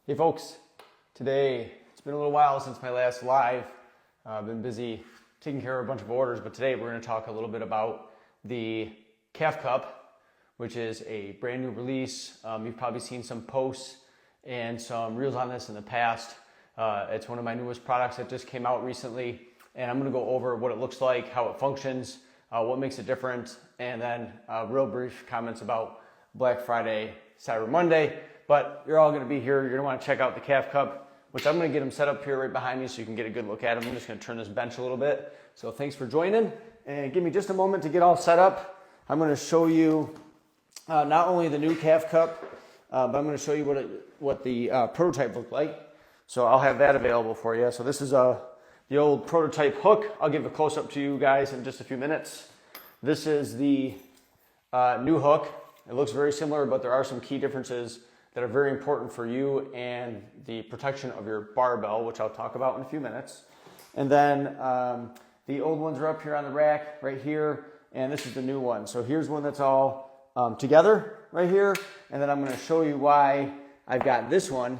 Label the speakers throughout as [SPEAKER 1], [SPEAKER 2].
[SPEAKER 1] Hey folks, today it's been a little while since my last live. I've been busy taking care of a bunch of orders, but today we're going to talk a little bit about the Calf Cup, which is a brand new release. You've probably seen some posts and some reels on this in the past. It's one of my newest products that just came out recently, and I'm going to go over what it looks like, how it functions, what makes it different, and then real brief comments about Black Friday, Cyber Monday. But you're all going to be here. You're going to want to check out the Calf Cup, which I'm going to get them set up here right behind me so you can get a good look at them. I'm just going to turn this bench a little bit. So thanks for joining, and give me just a moment to get all set up. I'm going to show you not only the new Calf Cup, but I'm going to show you what the prototype looked like. So I'll have that available for you. So this is the old prototype hook. I'll give a close-up to you guys in just a few minutes. This is the new hook. It looks very similar, but there are some key differences that are very important for you and the protection of your barbell, which I'll talk about in a few minutes. And then the old ones are up here on the rack right here, and this is the new one. So here's one that's all together right here, and then I'm going to show you why I've got this one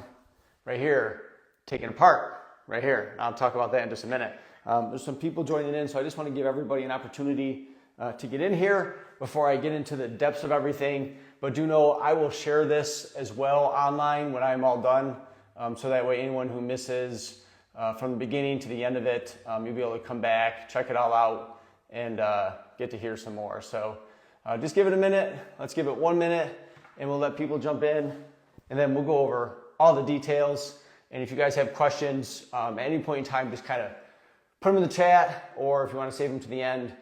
[SPEAKER 1] right here taken apart right here. I'll talk about that in just a minute. There's some people joining in, so I just want to give everybody an opportunity to get in here before I get into the depths of everything. But do know I will share this as well online when I'm all done, so that way anyone who misses from the beginning to the end of it, you'll be able to come back, check it all out, and get to hear some more. So just give it a minute. Let's give it 1 minute, and we'll let people jump in, and then we'll go over all the details. And if you guys have questions at any point in time, just kind of put them in the chat, or if you want to save them to the end,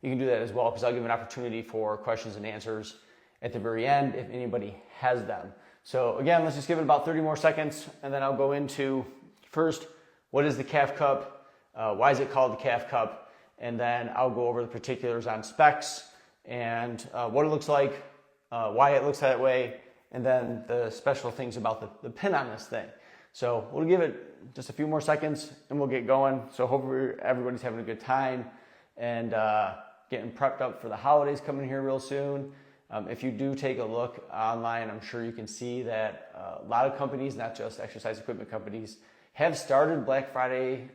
[SPEAKER 1] you can do that as well, because I'll give an opportunity for questions and answers at the very end if anybody has them. So again, let's just give it about 30 more seconds, and then I'll go into first, what is the Calf Cup? Why is it called the Calf Cup? And then I'll go over the particulars on specs and what it looks like, why it looks that way, and then the special things about the pin on this thing. So we'll give it just a few more seconds and we'll get going. So hopefully everybody's having a good time and getting prepped up for the holidays coming here real soon. If you do take a look online, I'm sure you can see that a lot of companies, not just exercise equipment companies, have started Black Friday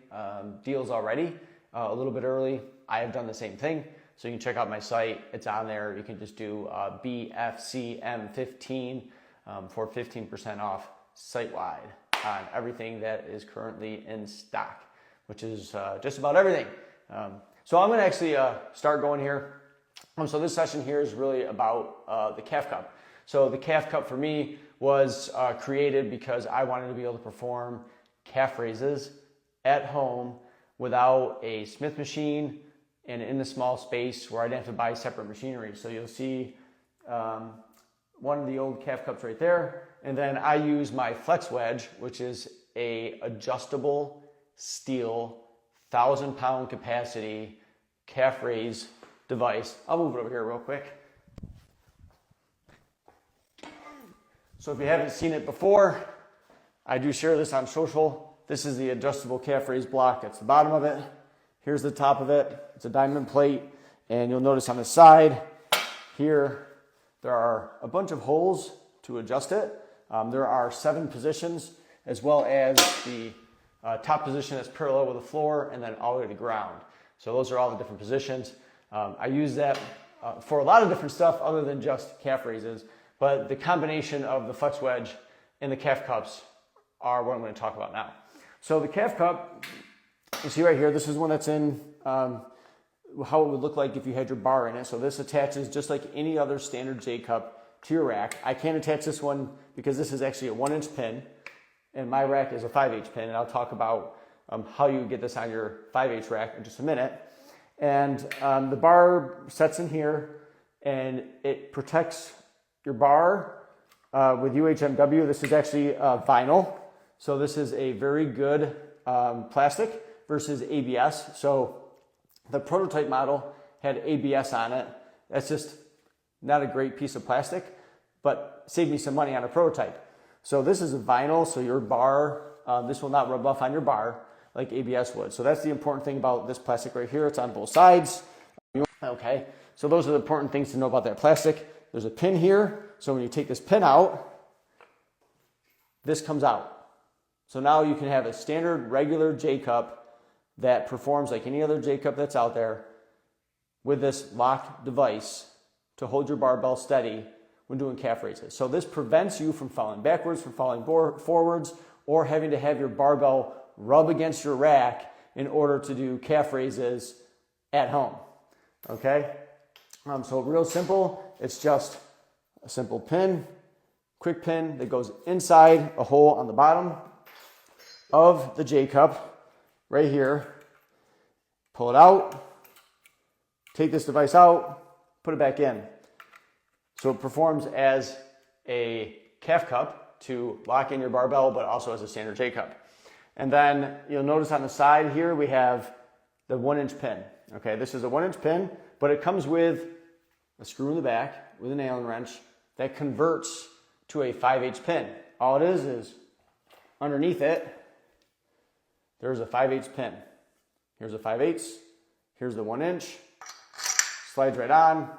[SPEAKER 1] deals already a little bit early. I have done the same thing. So you can check out my site. It's on there. You can just do BFCM15 for 15% off site-wide on everything that is currently in stock, which is just about everything. So I'm going to actually start going here. So this session here is really about the Calf Cup. So the Calf Cup for me was created because I wanted to be able to perform calf raises at home without a Smith machine and in a small space where I didn't have to buy separate machinery. So you'll see one of the old Calf Cups right there. And then I use my Flex Wedge, which is a adjustable steel 1,000-pound capacity calf raise device. I'll move it over here real quick. So if you haven't seen it before, I do share this on social. This is the adjustable calf raise block. That's the bottom of it. Here's the top of it. It's a diamond plate. And you'll notice on the side here, there are a bunch of holes to adjust it. There are 7 positions, as well as the top position that's parallel with the floor and then all the way to the ground. So those are all the different positions. I use that for a lot of different stuff other than just calf raises, but the combination of the Flex Wedge and the Calf Cups are what I'm going to talk about now. So the Calf Cup, you see right here, this is one that's in how it would look like if you had your bar in it. So this attaches just like any other standard J Cup to your rack. I can't attach this one because this is actually a 1-inch pin and my rack is a 5H pin, and I'll talk about how you get this on your 5H rack in just a minute. And the bar sets in here and it protects your bar with UHMW. This is actually vinyl. So this is a very good plastic versus ABS. So the prototype model had ABS on it. That's just not a great piece of plastic, but saved me some money on a prototype. So this is a vinyl, so your bar, this will not rub off on your bar like ABS would. So that's the important thing about this plastic right here. It's on both sides. Okay, so those are the important things to know about that plastic. There's a pin here, so when you take this pin out, this comes out. So now you can have a standard regular J-cup that performs like any other J-cup that's out there with this lock device to hold your barbell steady when doing calf raises. So this prevents you from falling backwards, from falling forwards, or having to have your barbell rub against your rack in order to do calf raises at home. Okay? So real simple. It's just a simple pin, quick pin that goes inside a hole on the bottom of the J-cup right here. Pull it out, take this device out, put it back in. So it performs as a calf cup to lock in your barbell, but also as a standard J-cup. And then you'll notice on the side here we have the 1-inch pin. Okay, this is a 1-inch pin, but it comes with a screw in the back with an Allen wrench that converts to a 5/8 pin. All it is underneath it, there's a 5/8 pin. Here's a 5/8, here's the 1-inch, slides right on.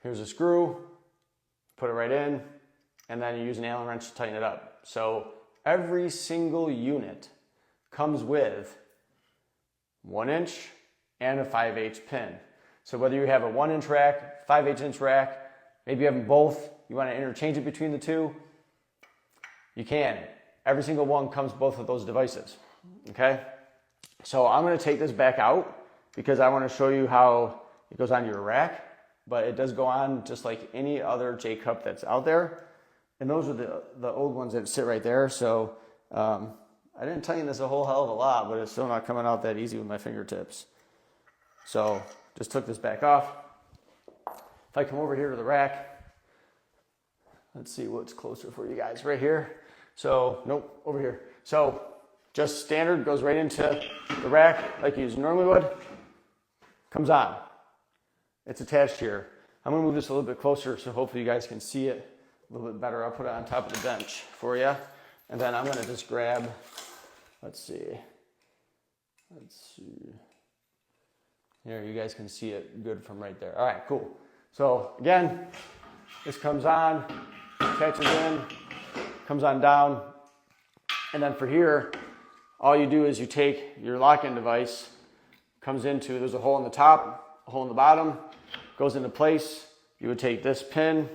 [SPEAKER 1] Here's a screw, put it right in, and then you use an Allen wrench to tighten it up. So every single unit comes with 1-inch and a 5/8 pin. So whether you have a 1-inch rack, 5/8 rack, maybe you have them both, you want to interchange it between the two, you can. Every single one comes with both of those devices. Okay? So I'm going to take this back out because I want to show you how it goes onto your rack. But it does go on just like any other J-cup that's out there. And those are the old ones that sit right there. So I didn't tighten this a whole hell of a lot, but it's still not coming out that easy with my fingertips. So just took this back off. If I come over here to the rack, let's see what's closer for you guys. Right here. So, nope, over here. So just standard, goes right into the rack like you normally would. Comes on. It's attached here. I'm gonna move this a little bit closer so hopefully you guys can see it a little bit better. I'll put it on top of the bench for you. And then I'm gonna just grab, let's see. Here, you guys can see it good from right there. All right, cool. So again, this comes on, attaches in, comes on down. And then for here, all you do is you take your lock-in device, comes into, there's a hole in the top, a hole in the bottom, goes into place. You would take this pin,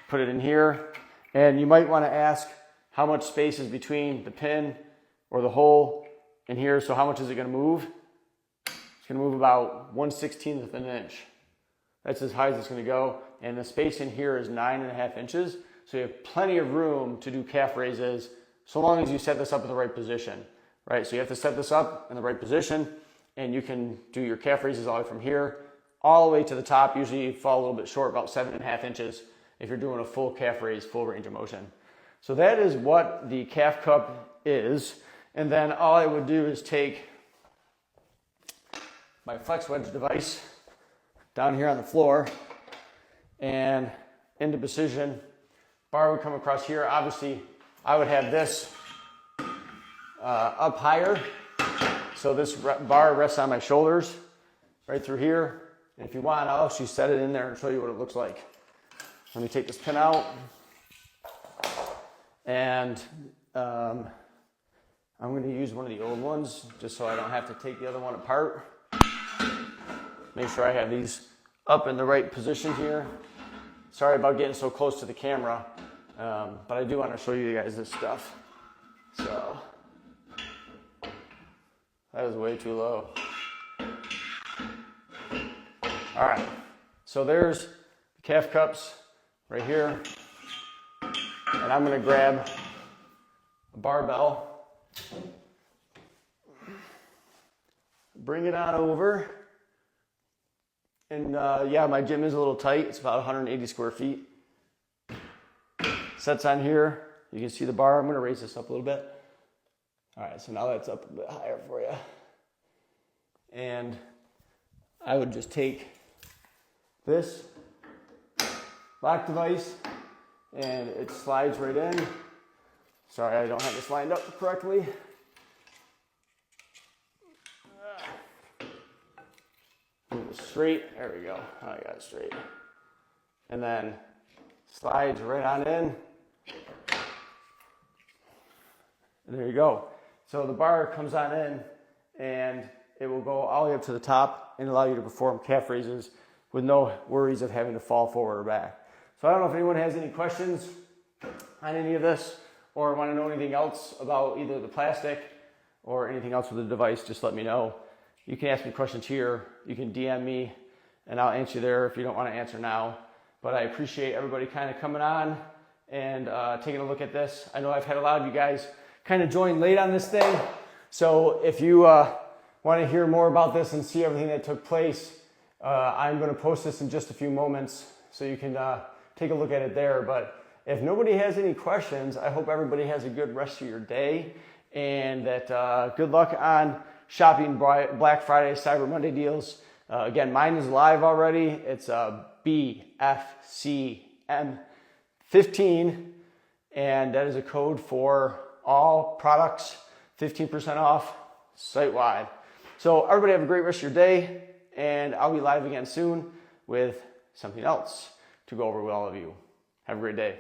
[SPEAKER 1] put it in here, and you might want to ask how much space is between the pin or the hole in here. So how much is it going to move? It's going to move about 1/16 of an inch. That's as high as it's going to go. And the space in here is 9.5 inches. So you have plenty of room to do calf raises so long as you set this up in the right position, right? So you have to set this up in the right position and you can do your calf raises all the way from here all the way to the top. Usually you fall a little bit short, about 7.5 inches if you're doing a full calf raise, full range of motion. So that is what the calf cup is. And then all I would do is take my flex wedge device down here on the floor and into position. Bar would come across here. Obviously, I would have this up higher. So this bar rests on my shoulders right through here. And if you want, I'll actually set it in there and show you what it looks like. Let me take this pin out. And I'm going to use one of the old ones just so I don't have to take the other one apart. Make sure I have these up in the right position here. Sorry about getting so close to the camera, but I do want to show you guys this stuff. So that is way too low. All right, so there's the calf cups right here. And I'm going to grab a barbell, bring it on over. And yeah, my gym is a little tight. It's about 180 square feet. Sets on here. You can see the bar. I'm going to raise this up a little bit. All right, so now that's up a bit higher for you. And I would just take this lock device and it slides right in. Sorry, I don't have this lined up correctly. Move it straight. There we go. I got it straight. And then Slides right on in. And there you go. So the bar comes on in and it will go all the way up to the top and allow you to perform calf raises with no worries of having to fall forward or back. So I don't know if anyone has any questions on any of this or want to know anything else about either the plastic or anything else with the device, just let me know. You can ask me questions here. You can DM me and I'll answer there if you don't want to answer now. But I appreciate everybody kind of coming on and taking a look at this. I know I've had a lot of you guys kind of join late on this thing. So if you want to hear more about this and see everything that took place, I'm going to post this in just a few moments so you can take a look at it there. But if nobody has any questions, I hope everybody has a good rest of your day and that good luck on shopping Black Friday, Cyber Monday deals. Again, mine is live already. It's BFCM15 and that is a code for all products, 15% off site-wide. So everybody have a great rest of your day, and I'll be live again soon with something else to go over with all of you. Have a great day.